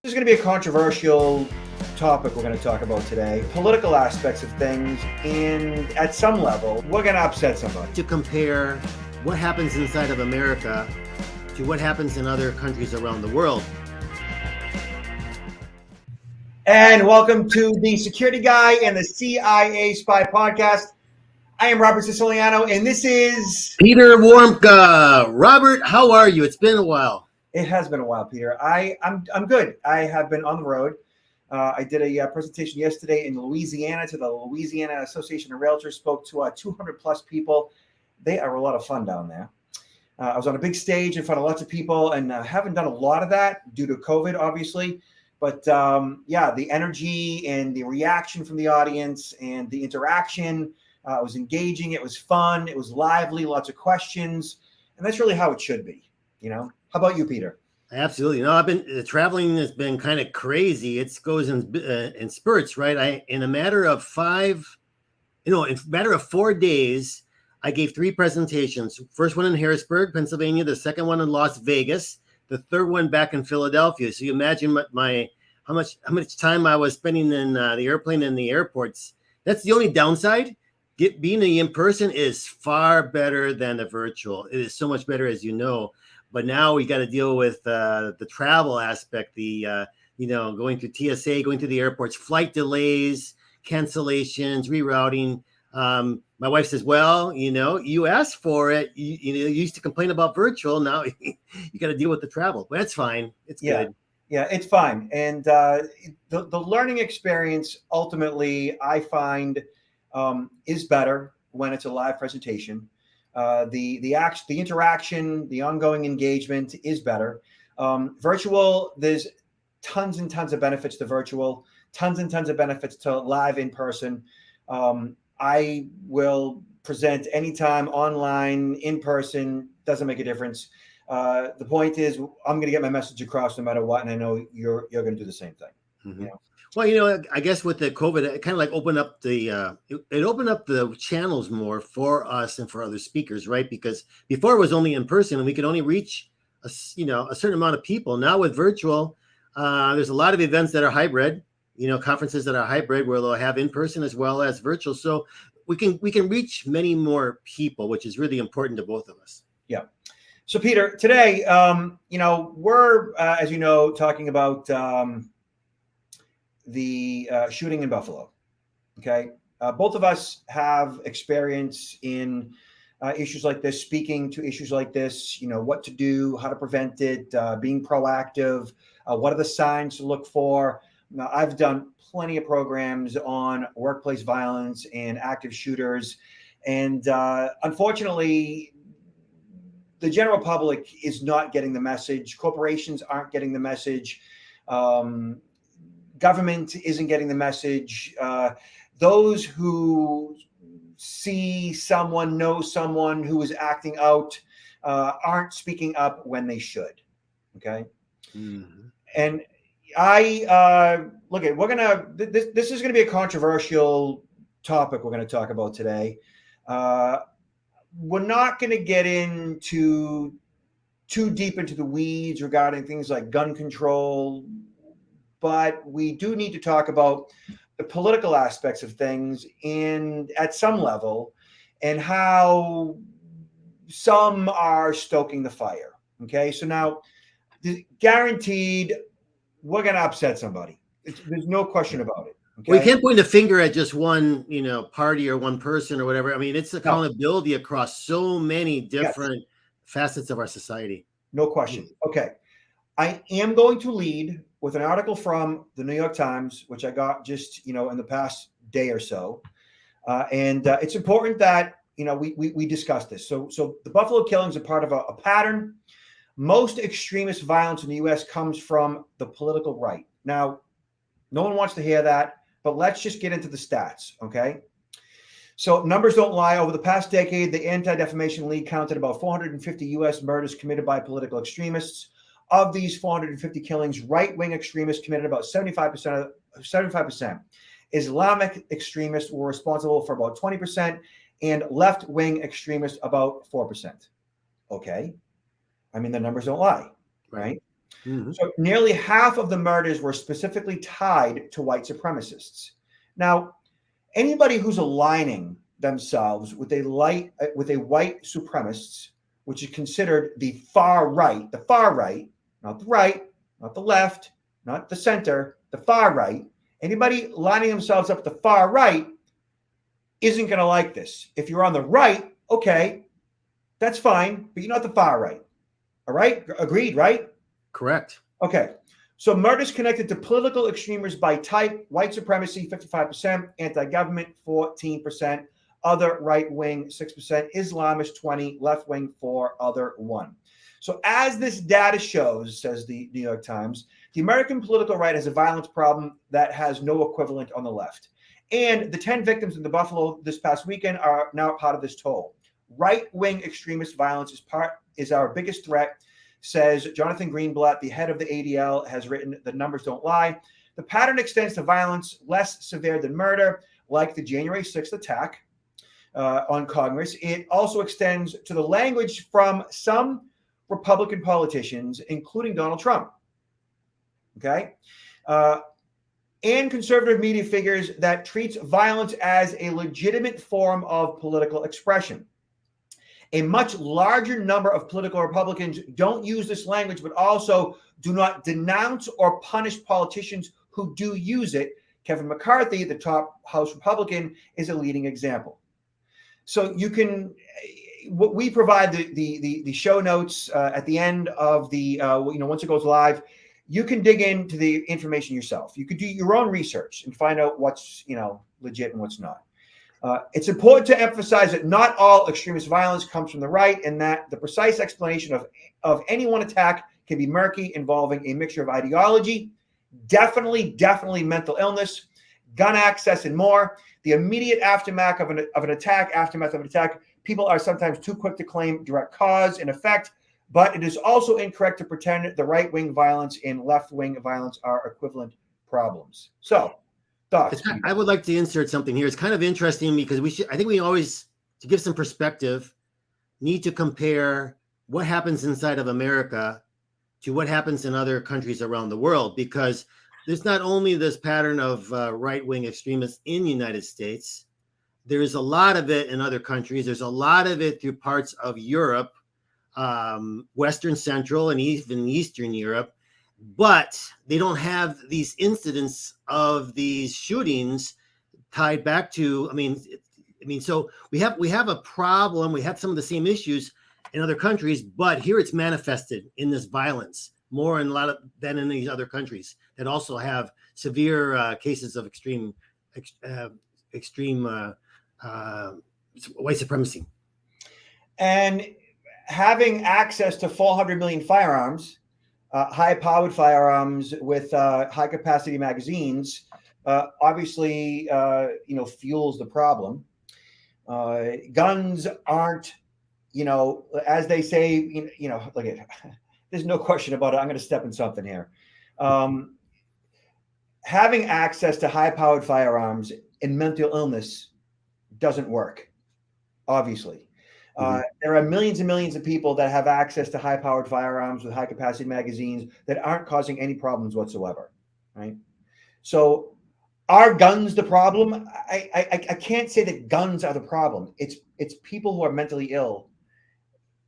This is going to be a controversial topic we're going to talk about today. Political aspects of things, and at some level, we're going to upset somebody. To compare what happens inside of America to what happens in other countries around the world. And welcome to the Security Guy and the CIA Spy podcast. I am Robert Siciliano, and this is Peter Warmka. Robert, how are you? It's been a while. It has been a while, Peter. I'm good. I have been on the road. I did a presentation yesterday in Louisiana to the Louisiana Association of Realtors. Spoke to 200 plus people. They are a lot of fun down there. I was on a big stage in front of lots of people, and haven't done a lot of that due to COVID, obviously. But yeah, the energy and the reaction from the audience and the interaction was engaging. It was fun. It was lively. Lots of questions, and that's really how it should be. You know. How about you, Peter? Absolutely. No, I've been traveling has been kind of crazy. It goes in spurts, right? In a matter of 4 days, I gave 3 presentations. First one in Harrisburg, Pennsylvania. The second one in Las Vegas. The third one back in Philadelphia. So you imagine how much time I was spending in the airplane and the airports. That's the only downside. Being in person is far better than the virtual. It is so much better, as you know. But now we got to deal with the travel aspect, going through TSA, going through the airports, flight delays, cancellations, rerouting. My wife says, well, you asked for it. You used to complain about virtual. Now you got to deal with the travel. But that's fine. It's good. Yeah, it's fine. And the learning experience, ultimately, I find is better when it's a live presentation. The interaction, the ongoing engagement is better. Virtual, there's tons and tons of benefits to virtual, tons and tons of benefits to live in person. I will present anytime, online, in person, doesn't make a difference. The point is, I'm going to get my message across no matter what, and I know you're going to do the same thing. Mm-hmm. Well, I guess with the COVID, it kind of like opened up it opened up the channels more for us and for other speakers, right? Because before it was only in person and we could only reach a certain amount of people. Now with virtual, there's a lot of events that are hybrid, conferences that are hybrid where they'll have in person as well as virtual. So we can reach many more people, which is really important to both of us. Yeah. So Peter, today, we're, as you know, talking about the shooting in Buffalo. Okay. Both of us have experience in issues like this, speaking to issues like this, what to do, how to prevent it, being proactive, what are the signs to look for. Now, I've done plenty of programs on workplace violence and active shooters. And unfortunately, the general public is not getting the message. Corporations aren't getting the message. Government isn't getting the message. Those who see someone, know someone who is acting out, aren't speaking up when they should. Okay. Mm-hmm. And this is going to be a controversial topic we're going to talk about today. We're not going to get into too deep into the weeds regarding things like gun control, but we do need to talk about the political aspects of things and at some level, and how some are stoking the fire. Okay. So now guaranteed we're going to upset somebody. There's no question about it. Okay? We can't point a finger at just one, party or one person or whatever. I mean, it's accountability across so many different facets of our society. No question. Okay. I am going to lead with an article from the New York Times, which I got just, in the past day or so. And it's important that, we discuss this. So the Buffalo killings are part of a pattern. Most extremist violence in the U.S. comes from the political right. Now, no one wants to hear that, but let's just get into the stats, okay? So numbers don't lie. Over the past decade, the Anti-Defamation League counted about 450 U.S. murders committed by political extremists. Of these 450 killings, right-wing extremists committed about 75%. Islamic extremists were responsible for about 20%, and left-wing extremists about 4%. Okay. I mean, the numbers don't lie, right? Mhm. So nearly half of the murders were specifically tied to white supremacists. Now, anybody who's aligning themselves with a white supremacists, which is considered the far right, not the right, not the left, not the center, the far right. Anybody lining themselves up with the far right isn't going to like this. If you're on the right, okay, that's fine, but you're not the far right. All right? Agreed, right? Correct. Okay. So murders connected to political extremism by type: white supremacy, 55%, anti-government, 14%, other right-wing, 6%, Islamist, 20%, left-wing, 4%, other, 1%. So as this data shows, says the New York Times, the American political right has a violence problem that has no equivalent on the left. And the 10 victims in the Buffalo this past weekend are now part of this toll. Right-wing extremist violence is our biggest threat, says Jonathan Greenblatt, the head of the ADL, has written. The numbers don't lie. The pattern extends to violence less severe than murder, like the January 6th attack on Congress. It also extends to the language from some Republican politicians, including Donald Trump. Okay? And conservative media figures that treats violence as a legitimate form of political expression. A much larger number of political Republicans don't use this language, but also do not denounce or punish politicians who do use it. Kevin McCarthy, the top House Republican, is a leading example. So you can, we provide the show notes at the end of the, once it goes live. You can dig into the information yourself. You could do your own research and find out what's legit and what's not. It's important to emphasize that not all extremist violence comes from the right, and that the precise explanation of any one attack can be murky, involving a mixture of ideology, definitely mental illness, gun access, and more. The immediate aftermath of an attack, people are sometimes too quick to claim direct cause and effect, but it is also incorrect to pretend the right-wing violence and left-wing violence are equivalent problems. So, thoughts? I would like to insert something here. It's kind of interesting because I think we always, to give some perspective, need to compare what happens inside of America to what happens in other countries around the world, because there's not only this pattern of right-wing extremists in the United States, there's a lot of it in other countries. There's a lot of it through parts of Europe, Western, Central, and even Eastern Europe. But they don't have these incidents of these shootings tied back to. So we have a problem. We have some of the same issues in other countries, but here it's manifested in this violence more in than in these other countries that also have severe cases of extreme white supremacy. And having access to 400 million firearms, high-powered firearms with high-capacity magazines, obviously, fuels the problem. Guns aren't, as they say, look at. There's no question about it. I'm going to step in something here. Having access to high-powered firearms in mental illness doesn't work. Obviously. There are millions and millions of people that have access to high-powered firearms with high-capacity magazines that aren't causing any problems whatsoever, right? So, are guns the problem? I can't say that guns are the problem. It's people who are mentally ill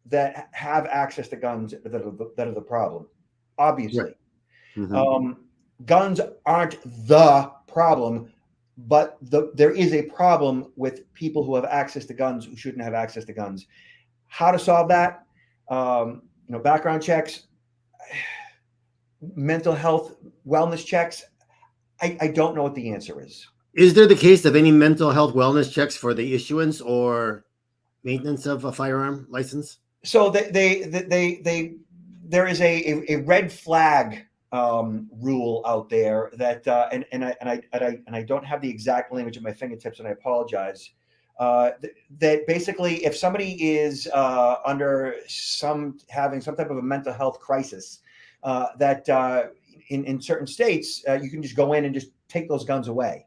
that have access to guns that are the problem. Obviously, guns aren't the problem. But there is a problem with people who have access to guns who shouldn't have access to guns. How to solve that? Background checks, mental health, wellness checks. I don't know what the answer is. Is there the case of any mental health wellness checks for the issuance or maintenance of a firearm license? So there is a red flag rule out there that and I don't have the exact language at my fingertips, and I apologize. That basically, if somebody is having some type of a mental health crisis, that in certain states you can just go in and just take those guns away.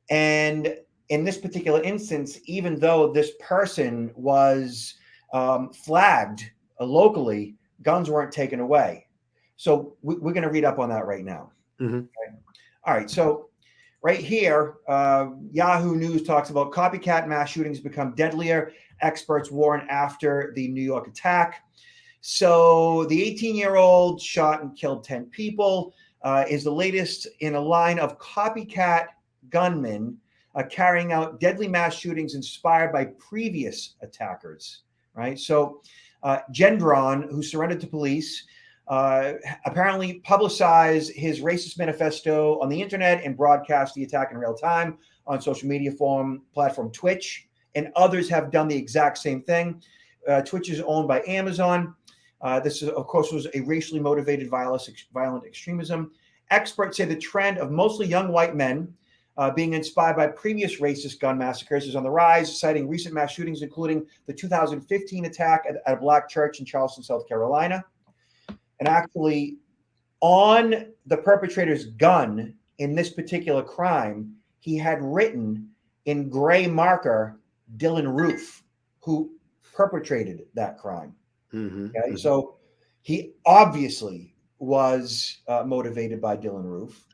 And in this particular instance, even though this person was flagged locally, guns weren't taken away. So we're going to read up on that right now. Mm-hmm. Okay. All right. So right here, Yahoo News talks about copycat mass shootings become deadlier. Experts warn after the New York attack. So the 18-year-old shot and killed 10 people is the latest in a line of copycat gunmen carrying out deadly mass shootings inspired by previous attackers, right? So Gendron, who surrendered to police, apparently publicized his racist manifesto on the internet and broadcast the attack in real time on social media platform Twitch, and others have done the exact same thing. Twitch is owned by Amazon. This, of course, was a racially motivated violent extremism. Experts say the trend of mostly young white men being inspired by previous racist gun massacres is on the rise, citing recent mass shootings, including the 2015 attack at a black church in Charleston, South Carolina. And actually, on the perpetrator's gun in this particular crime, he had written in gray marker, Dylan Roof, who perpetrated that crime. Mm-hmm. Okay, Mm-hmm. so he obviously was motivated by Dylan Roof.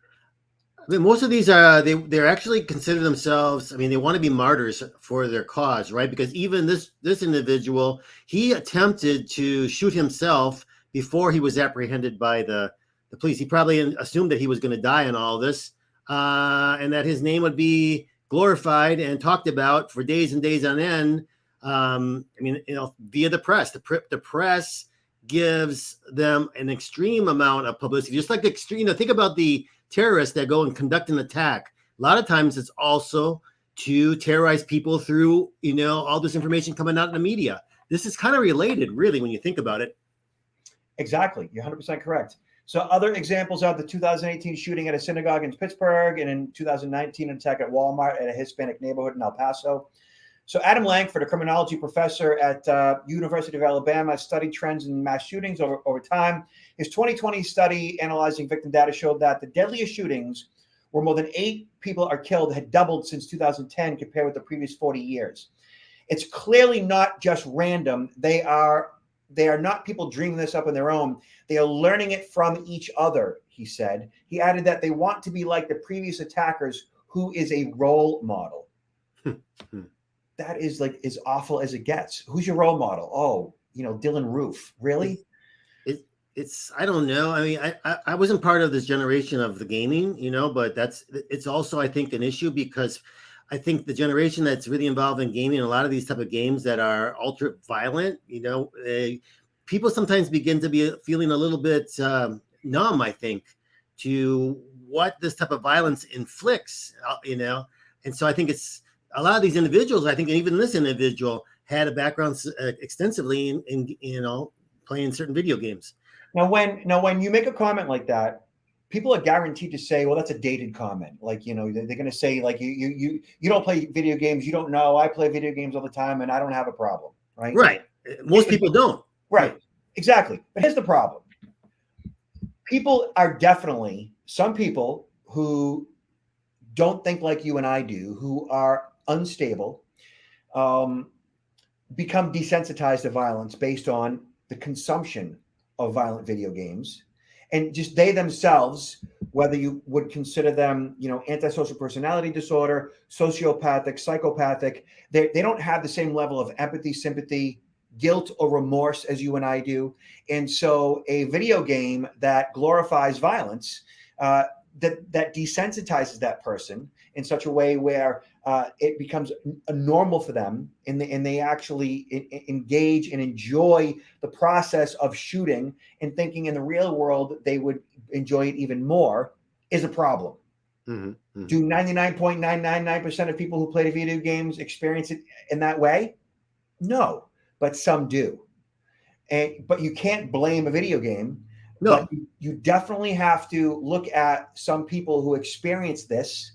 I mean, most of these are they're actually consider themselves. I mean, they want to be martyrs for their cause, right? Because even this individual, he attempted to shoot himself before he was apprehended by the police. He probably assumed that he was going to die in all this, and that his name would be glorified and talked about for days and days on end. I mean, via the press. The press gives them an extreme amount of publicity, just like the extreme. Think about the terrorists that go and conduct an attack. A lot of times, it's also to terrorize people through, all this information coming out in the media. This is kind of related, really, when you think about it. Exactly, you're 100% correct. So other examples are the 2018 shooting at a synagogue in Pittsburgh, and in 2019, an attack at Walmart at a Hispanic neighborhood in El Paso. So Adam Langford, a criminology professor at University of Alabama, studied trends in mass shootings over time. His 2020 study analyzing victim data showed that the deadliest shootings, where more than 8 people are killed, had doubled since 2010 compared with the previous 40 years. It's clearly not just random. They are not people dreaming this up on their own. They are learning it from each other, he said. He added that they want to be like the previous attackers, who is a role model. That is like as awful as it gets. Who's your role model? Oh, Dylan Roof. Really? It's I don't know. I mean, I wasn't part of this generation of the gaming, but it's also, I think, an issue, because I think the generation that's really involved in gaming, a lot of these type of games that are ultra violent, people sometimes begin to be feeling a little bit numb, I think, to what this type of violence inflicts, and so I think it's a lot of these individuals. I think even this individual had a background extensively in playing certain video games. Now, when you make a comment like that, people are guaranteed to say, well, that's a dated comment. Like, they're going to say, like, you don't play video games. You don't know. I play video games all the time and I don't have a problem. Right. Right. Most people don't. Right. Exactly. But here's the problem. People are definitely some people who don't think like you and I do, who are unstable, become desensitized to violence based on the consumption of violent video games. And just they themselves, whether you would consider them, antisocial personality disorder, sociopathic, psychopathic, they don't have the same level of empathy, sympathy, guilt, or remorse as you and I do. And so a video game that glorifies violence, that desensitizes that person in such a way where it becomes a normal for them, and they actually engage and enjoy the process of shooting and thinking in the real world they would enjoy it even more, is a problem. Mm-hmm. Mm-hmm. Do 99.999% of people who play video games experience it in that way? No, but some do. But you can't blame a video game. No. But you definitely have to look at some people who experience this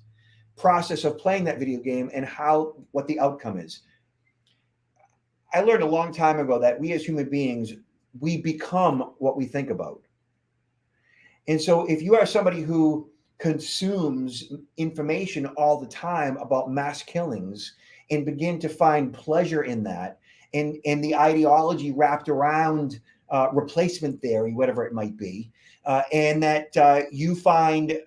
process of playing that video game and what the outcome is. I learned a long time ago that we as human beings, we become what we think about. And so if you are somebody who consumes information all the time about mass killings and begin to find pleasure in that, and the ideology wrapped around replacement theory, whatever it might be, and that you find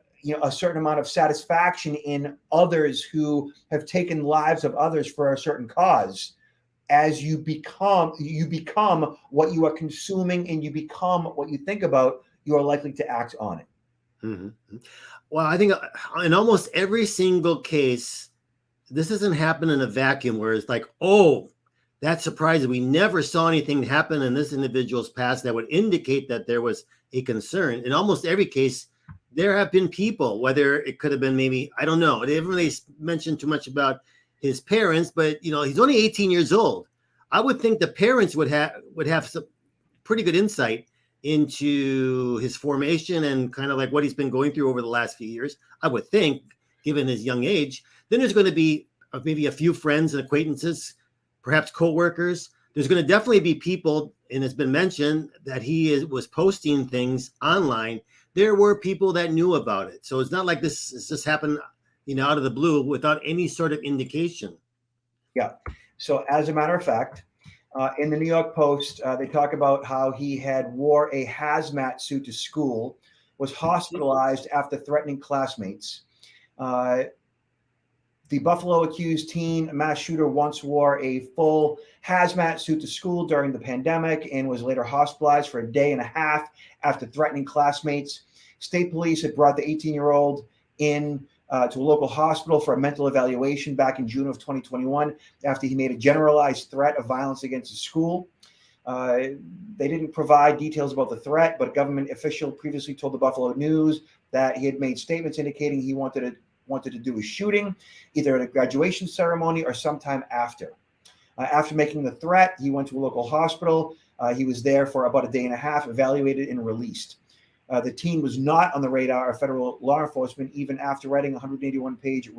a certain amount of satisfaction in others who have taken lives of others for a certain cause. As you become what you are consuming, and you become what you think about, you are likely to act on it. Mm-hmm. Well, I think in almost every single case, this doesn't happen in a vacuum where it's like, oh, that's surprising. We never saw anything happen in this individual's past that would indicate that there was a concern. In almost every case, there have been people, whether it could have been maybe, I don't know, they haven't really mentioned too much about his parents, but he's only 18 years old. I would think the parents would have some pretty good insight into his formation and kind of like what he's been going through over the last few years. I would think, given his young age. Then there's going to be maybe a few friends and acquaintances, perhaps coworkers. There's going to definitely be people, and it's been mentioned that he was posting things online. There were people that knew about it. So it's not like this just happened, out of the blue without any sort of indication. Yeah. So as a matter of fact, in the New York Post, they talk about how he had wore a hazmat suit to school, was hospitalized after threatening classmates. The Buffalo accused teen mass shooter once wore a full hazmat suit to school during the pandemic and was later hospitalized for a day and a half after threatening classmates. State police had brought the 18-year-old in to a local hospital for a mental evaluation back in June of 2021 after he made a generalized threat of violence against the school. They didn't provide details about the threat, but a government official previously told the Buffalo News that he had made statements indicating he wanted to do a shooting, either at a graduation ceremony or sometime after. After making the threat, he went to a local hospital. He was there for about a day and a half, evaluated and released. The teen was not on the radar of federal law enforcement, even after writing a 181-page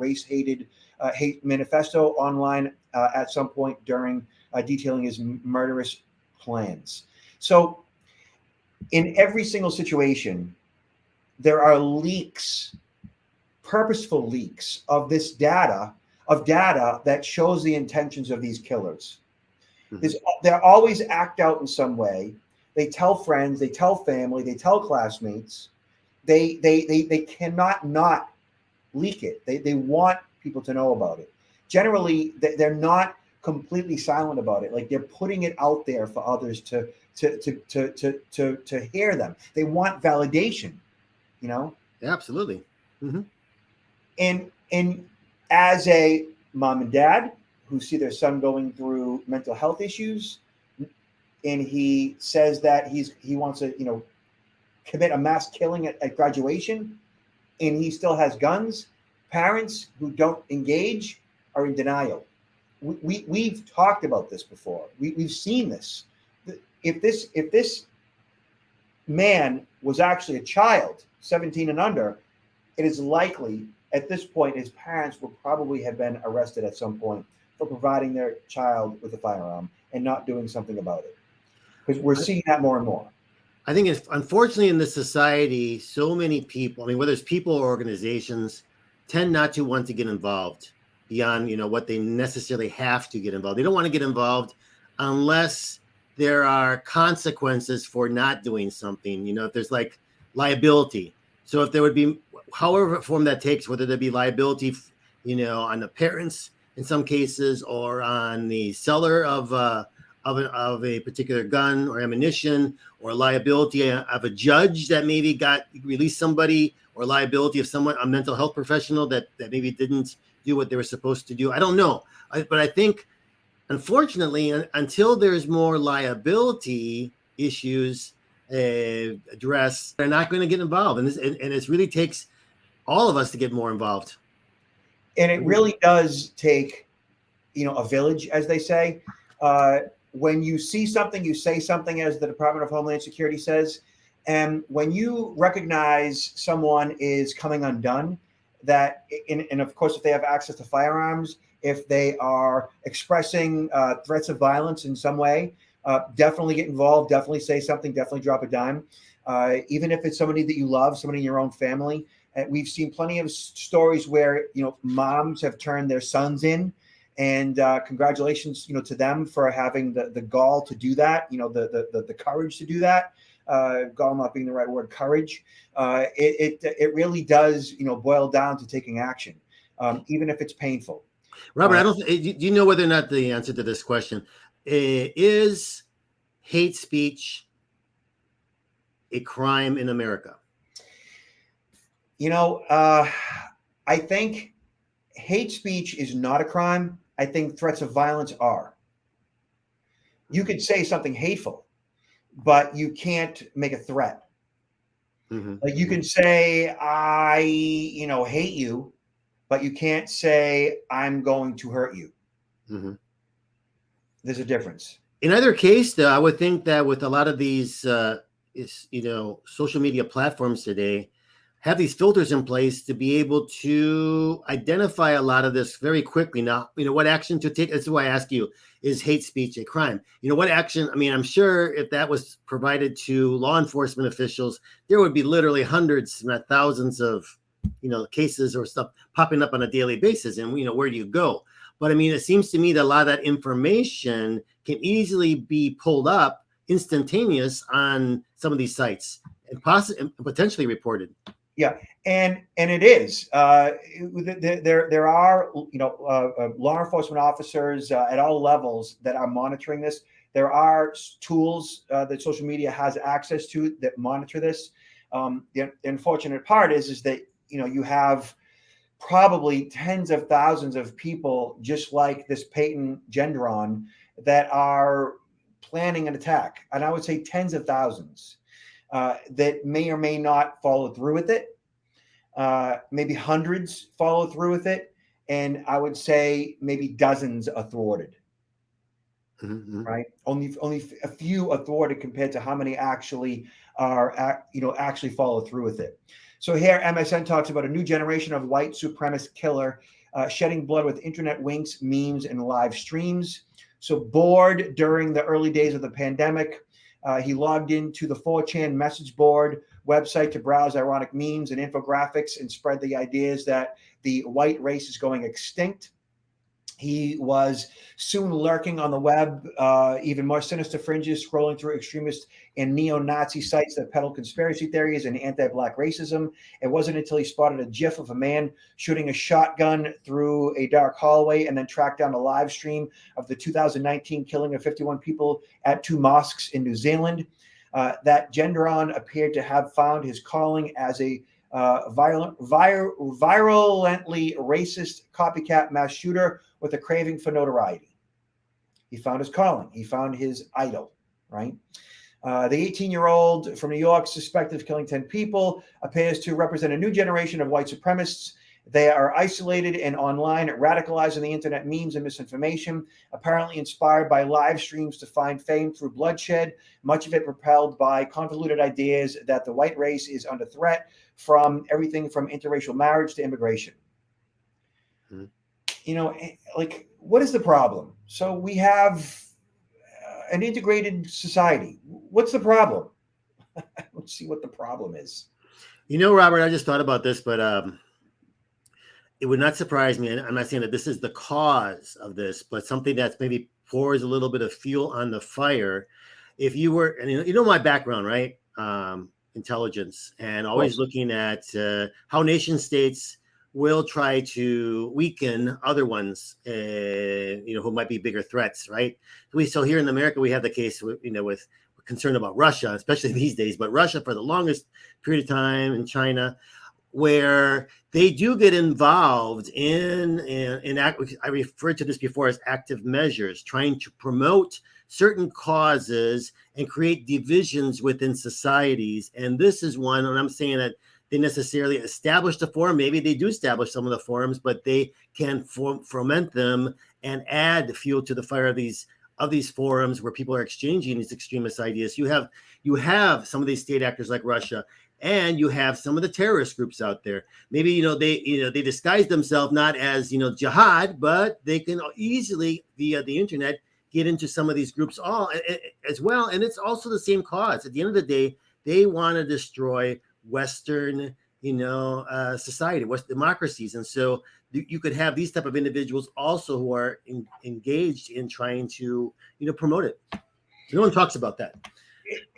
hate manifesto online at some point during detailing his murderous plans. So in every single situation, there are leaks, purposeful leaks of this data, that shows the intentions of these killers. Mm-hmm. They always act out in some way. They tell friends, they tell family, they tell classmates. They cannot not leak it. They want people to know about it. Generally, they're not completely silent about it. Like, they're putting it out there for others to hear them. They want validation, Absolutely. Mm-hmm. And as a mom and dad who see their son going through mental health issues, and he says that he wants to commit a mass killing at graduation, and he still has guns, parents who don't engage are in denial. We've talked about this before. We've seen this. If this man was actually a child, 17 and under, it is likely at this point his parents would probably have been arrested at some point for providing their child with a firearm and not doing something about it. Because we're seeing that more and more. I think unfortunately in this society, so many people, whether it's people or organizations, tend not to want to get involved beyond, what they necessarily have to get involved. They don't want to get involved unless there are consequences for not doing something, if there's like liability. So if there would be, however form that takes, whether there be liability, on the parents in some cases, or on the seller of a particular gun or ammunition, or liability of a judge that maybe released somebody, or liability of someone, a mental health professional that maybe didn't do what they were supposed to do. I don't know. But I think, unfortunately, until there's more liability issues addressed, they're not going to get involved. And it really takes all of us to get more involved. And it really does take, a village, as they say. When you see something, you say something, as the Department of Homeland Security says. And when you recognize someone is coming undone, and of course, if they have access to firearms, if they are expressing threats of violence in some way, definitely get involved, definitely say something, definitely drop a dime. Even if it's somebody that you love, somebody in your own family. We've seen plenty of stories where, moms have turned their sons in. And congratulations, to them for having the gall to do that, the courage to do that. gall not being the right word, courage. It really does, boil down to taking action, even if it's painful. Robert, I don't. Do you know whether or not the answer to this question is hate speech a crime in America? I think hate speech is not a crime. I think threats of violence are. You could say something hateful, but you can't make a threat. Mm-hmm. Like you can say, I, hate you, but you can't say, I'm going to hurt you. Mm-hmm. There's a difference. In either case, though, I would think that with a lot of these, social media platforms today, have these filters in place to be able to identify a lot of this very quickly. Now, what action to take. That's why I ask you, is hate speech a crime? What action? I mean, I'm sure if that was provided to law enforcement officials, there would be literally hundreds, if not thousands of, cases or stuff popping up on a daily basis. And, where do you go? But I mean, it seems to me that a lot of that information can easily be pulled up instantaneous on some of these sites and potentially reported. Yeah, and it is. There are law enforcement officers at all levels that are monitoring this. There are tools that social media has access to that monitor this. The unfortunate part is that you have probably tens of thousands of people just like this Peyton Gendron that are planning an attack, and I would say tens of thousands. That may or may not follow through with it. Maybe hundreds follow through with it. And I would say maybe dozens are thwarted. Mm-hmm. Right? Only a few are thwarted compared to how many actually are, actually follow through with it. So here MSN talks about a new generation of white supremacist killer shedding blood with internet winks, memes, and live streams. So bored during the early days of the pandemic, he logged into the 4chan message board website to browse ironic memes and infographics and spread the ideas that the white race is going extinct. He was soon lurking on the web, even more sinister fringes, scrolling through extremist and neo-Nazi sites that peddle conspiracy theories and anti-Black racism. It wasn't until he spotted a GIF of a man shooting a shotgun through a dark hallway and then tracked down a live stream of the 2019 killing of 51 people at 2 mosques in New Zealand. That Gendron appeared to have found his calling as a virulently racist copycat mass shooter with a craving for notoriety. He found his calling. He found his idol, right? The 18-year-old from New York, suspected of killing 10 people, appears to represent a new generation of white supremacists. They are isolated and online, radicalized on the internet, memes and misinformation, apparently inspired by live streams to find fame through bloodshed, much of it propelled by convoluted ideas that the white race is under threat from everything from interracial marriage to immigration. Mm-hmm. What is the problem? So we have an integrated society. What's the problem? Let's see what the problem is. Robert, I just thought about this, but it would not surprise me, and I'm not saying that this is the cause of this, but something that's maybe pours a little bit of fuel on the fire. If you were, and my background, right? Intelligence, and always looking at how nation states will try to weaken other ones, who might be bigger threats, right? So here in America, we have the case, with concern about Russia, especially these days, but Russia for the longest period of time, and China, where they do get involved in I referred to this before as active measures, trying to promote certain causes and create divisions within societies. And this is one, and I'm saying that they necessarily establish the forum. Maybe they do establish some of the forums, but they can foment them and add fuel to the fire of these forums where people are exchanging these extremist ideas. You have some of these state actors like Russia, and you have some of the terrorist groups out there. Maybe they disguise themselves not as jihad, but they can easily via the internet get into some of these groups all as well. And it's also the same cause. At the end of the day, they want to destroy Western, society, Western democracies. And so you could have these type of individuals also who are engaged in trying to, promote it. No one talks about that.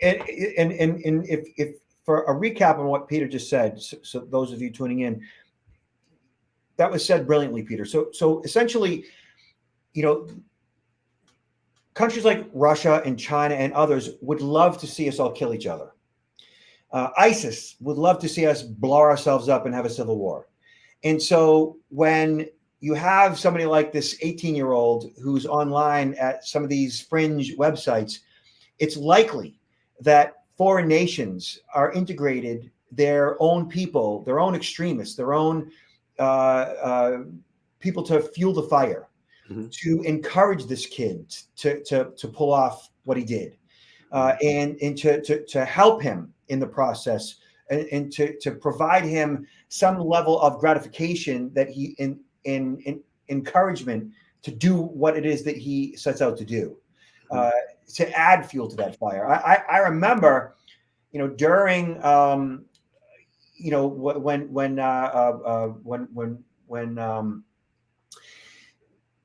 and if for a recap on what Peter just said, so those of you tuning in, that was said brilliantly, Peter. So essentially, countries like Russia and China and others would love to see us all kill each other. ISIS would love to see us blow ourselves up and have a civil war. And so when you have somebody like this 18-year-old who's online at some of these fringe websites, it's likely that foreign nations are integrated their own people, their own extremists, their own people to fuel the fire, to encourage this kid to pull off what he did, and to help him in the process, and to provide him some level of gratification that he in encouragement to do what it is that he sets out to do, to add fuel to that fire. I remember, during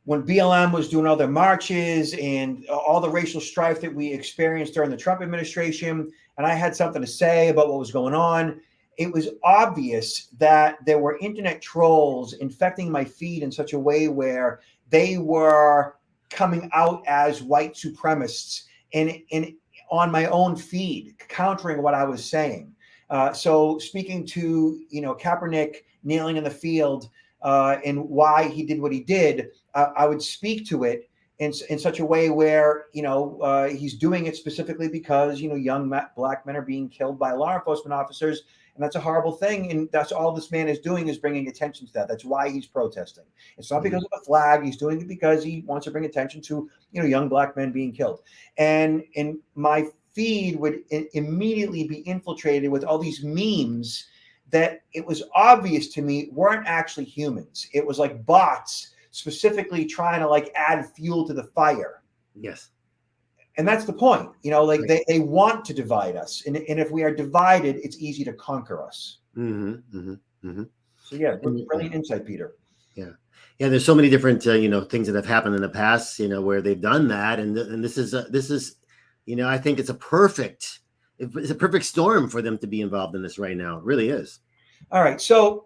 when BLM was doing all their marches and all the racial strife that we experienced during the Trump administration, and I had something to say about what was going on, it was obvious that there were internet trolls infecting my feed in such a way where they were coming out as white supremacists and on my own feed, countering what I was saying. So speaking to, Kaepernick kneeling in the field and why he did what he did, I would speak to it in such a way where, he's doing it specifically because, young black men are being killed by law enforcement officers. And that's a horrible thing. And that's all this man is doing, is bringing attention to that. That's why he's protesting. It's not because of the flag. He's doing it because he wants to bring attention to, young black men being killed. And my feed would immediately be infiltrated with all these memes that it was obvious to me weren't actually humans. It was like bots specifically trying to add fuel to the fire. Yes. And that's the point, they want to divide us. And if we are divided, it's easy to conquer us. So yeah, brilliant insight, Peter. Yeah. There's so many different, things that have happened in the past, where they've done that. And this is, I think it's a perfect storm for them to be involved in this right now. It really is. All right. So,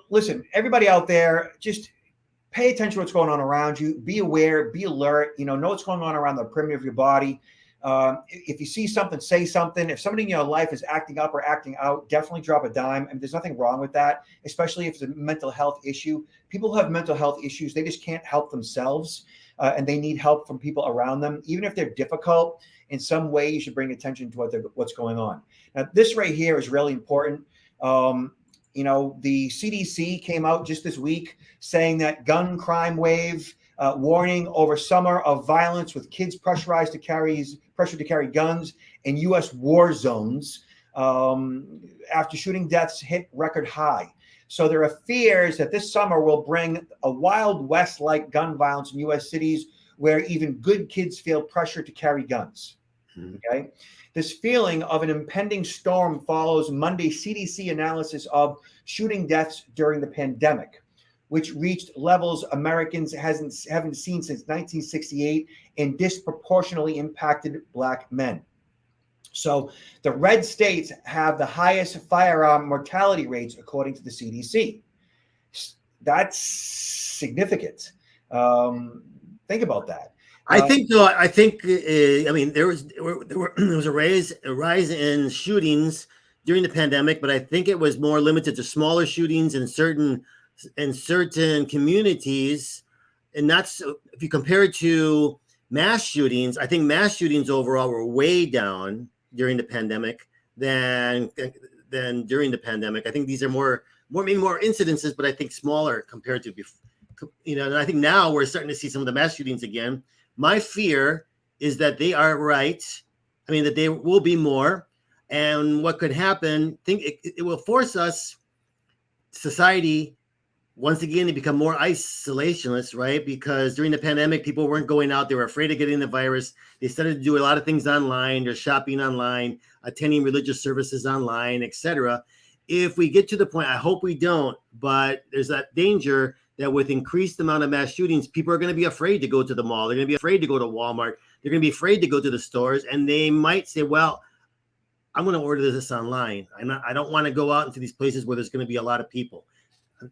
listen, everybody out there, just pay attention to what's going on around you. Be aware, be alert, know what's going on around the perimeter of your body. If you see something, say something. If somebody in your life is acting up or acting out, definitely drop a dime. I mean, there's nothing wrong with that, especially if it's a mental health issue. People who have mental health issues, they just can't help themselves, and they need help from people around them. Even if they're difficult, in some way, you should bring attention to what's going on. Now, this right here is really important. The CDC came out just this week saying that gun crime wave, warning over summer of violence with kids pressured to carry guns in U.S. war zones after shooting deaths hit record high. So there are fears that this summer will bring a Wild West-like gun violence in U.S. cities where even good kids feel pressure to carry guns. Okay. This feeling of an impending storm follows Monday's CDC analysis of shooting deaths during the pandemic, which reached levels Americans haven't seen since 1968 and disproportionately impacted Black men. So the red states have the highest firearm mortality rates, according to the CDC. That's significant. Think about that. I think there was a rise in shootings during the pandemic, but I think it was more limited to smaller shootings in certain communities, and that's, if you compare it to mass shootings, I think mass shootings overall were way down during the pandemic than during the pandemic. I think these are more incidences, but I think smaller compared to before. And I think now we're starting to see some of the mass shootings again. My fear is that they are right. I mean, that there will be more. And what could happen, it will force us, society, once again, to become more isolationist, right? Because during the pandemic, people weren't going out. They were afraid of getting the virus. They started to do a lot of things online. They're shopping online, attending religious services online, etc. If we get to the point, I hope we don't, but there's that danger that with increased amount of mass shootings, people are going to be afraid to go to the mall. They're going to be afraid to go to Walmart. they're going to be afraid to go to the stores, and they might say, well, I'm going to order this online. I don't want to go out into these places where there's going to be a lot of people.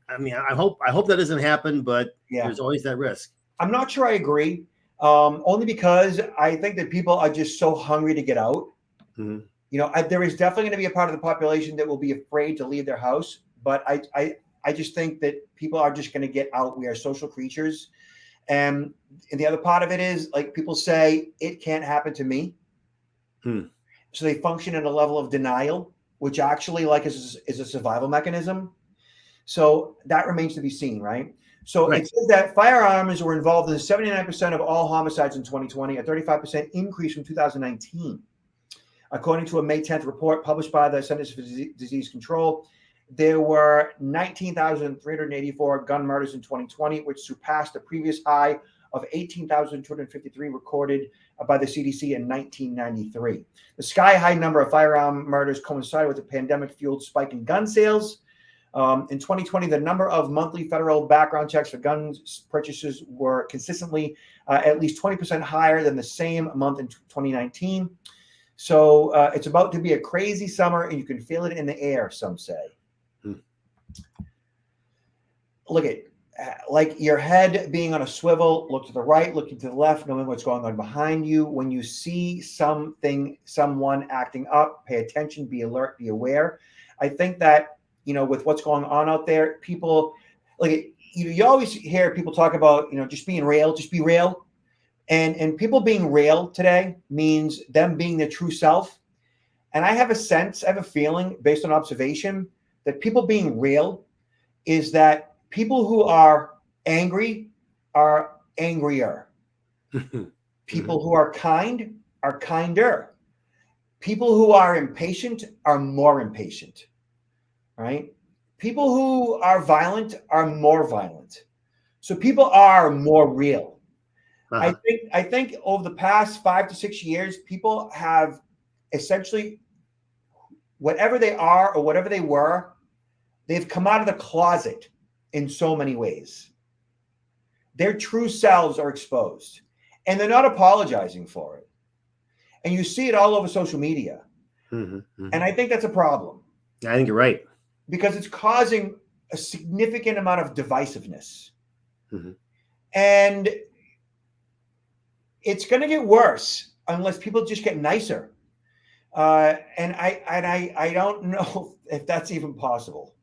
I mean, I hope that doesn't happen, but there's always that risk. I'm not sure I agree, only because I think that people are just so hungry to get out. Mm-hmm. You know, there is definitely going to be a part of the population that will be afraid to leave their house, but I just think that people are just going to get out. We are social creatures. And the other part of it is, like, people say, it can't happen to me. So they function at a level of denial, which actually, like, is a survival mechanism. So that remains to be seen, right? So it says that firearms were involved in 79% of all homicides in 2020, a 35% increase from 2019. According to a May 10th report published by the Centers for Disease Control, there were 19,384 gun murders in 2020, which surpassed the previous high of 18,253 recorded by the CDC in 1993. The sky-high number of firearm murders coincided with the pandemic-fueled spike in gun sales. In 2020, the number of monthly federal background checks for guns purchases were consistently at least 20% higher than the same month in 2019. So it's about to be a crazy summer, and you can feel it in the air, some say. Look at, like, your head being on a swivel, look to the right, looking to the left, knowing what's going on behind you. When you see someone acting up, pay attention, be alert, be aware. I think that, you know, with what's going on out there, people, like, you always hear people talk about, you know, just being real, just be real. And people being real today means them being their true self. And I have a feeling based on observation that people being real is that people who are angry are angrier. People who are kind are kinder. People who are impatient are more impatient, right? People who are violent are more violent. So people are more real. I think over the past 5 to 6 years, people have essentially, whatever they are or whatever they were, they've come out of the closet in so many ways. Their true selves are exposed, and they're not apologizing for it. And you see it all over social media. And I think that's a problem. I think you're right. Because it's causing a significant amount of divisiveness. And it's going to get worse unless people just get nicer. And I don't know if that's even possible.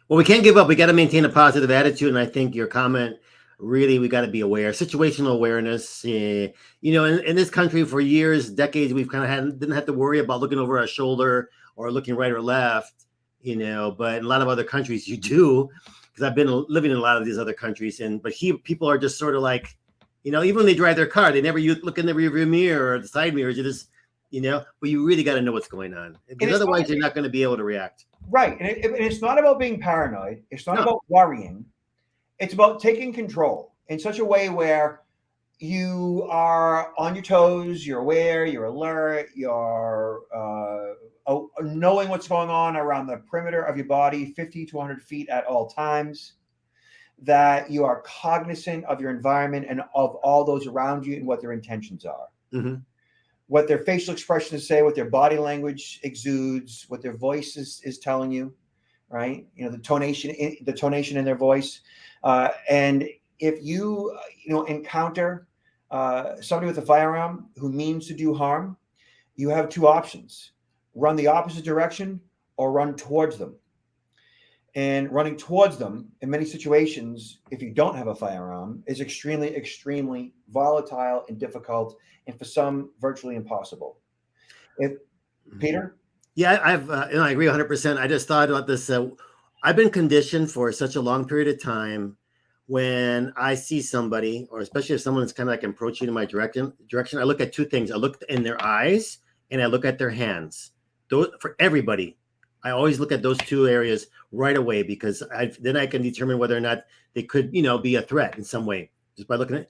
Well, we can't give up. We got to maintain a positive attitude. And I think your comment, really, we got to be aware. Situational awareness. You know, in this country for years, decades, we've kind of didn't have to worry about looking over our shoulder or looking right or left, you know, but in a lot of other countries you do, because I've been living in a lot of these other countries. But people are just sort of like, you know, even when they drive their car, they never look in the rearview mirror or the side mirrors. You just, you know, but you really got to know what's going on, because otherwise you're not going to be able to react. Right. And it's not about being paranoid. It's not about worrying. It's about taking control in such a way where you are on your toes, you're aware, you're alert, you're knowing what's going on around the perimeter of your body, 50 to 100 feet at all times, that you are cognizant of your environment and of all those around you and what their intentions are. What their facial expressions say, what their body language exudes, what their voice is telling you, right? You know, the tonation in their voice. And if you encounter somebody with a firearm who means to do harm, you have two options: run the opposite direction or run towards them. And running towards them, in many situations, if you don't have a firearm, is extremely, extremely volatile and difficult, and for some, virtually impossible. Peter? Yeah, I agree 100%. I just thought about this. I've been conditioned for such a long period of time. When I see somebody, or especially if someone's kind of like approaching in my direction, I look at two things. I look in their eyes and I look at their hands. Those, for everybody, I always look at those two areas right away, because then I can determine whether or not they could, you know, be a threat in some way just by looking at.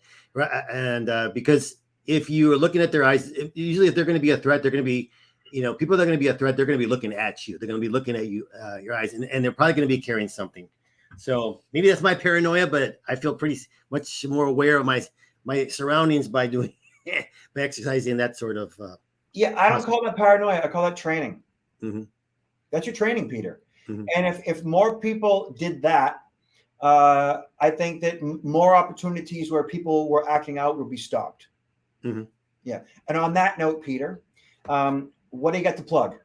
And because if you're looking at their eyes, usually if they're going to be a threat, they're going to be, you know, people that are going to be a threat, they're going to be looking at you. They're going to be looking at you, your eyes, and they're probably going to be carrying something. So maybe that's my paranoia, but I feel pretty much more aware of my surroundings by doing by exercising that sort of. Yeah, I don't call that paranoia. I call that training. Mhm. That's your training, Peter. Mhm. And if more people did that, I think that more opportunities where people were acting out would be stopped. Mhm. Yeah. And on that note, Peter, what do you got to plug?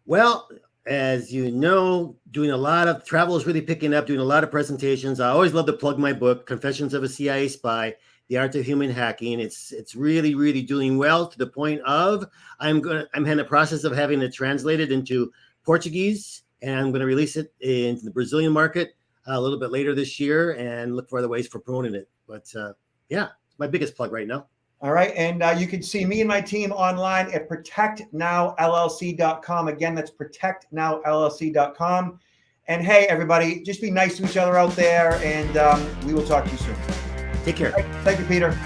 Well, as you know, doing a lot of travel is really picking up, doing a lot of presentations. I always love to plug my book, Confessions of a CIA Spy, The Art of Human Hacking. It's really, really doing well, to the point of I'm in the process of having it translated into Portuguese, and I'm going to release it into the Brazilian market a little bit later this year, and look for other ways for promoting it. But yeah, it's my biggest plug right now. All right. And you can see me and my team online at protectnowllc.com. Again, that's protectnowllc.com. And hey, everybody, just be nice to each other out there, and we will talk to you soon. Take care. Thank you, Peter.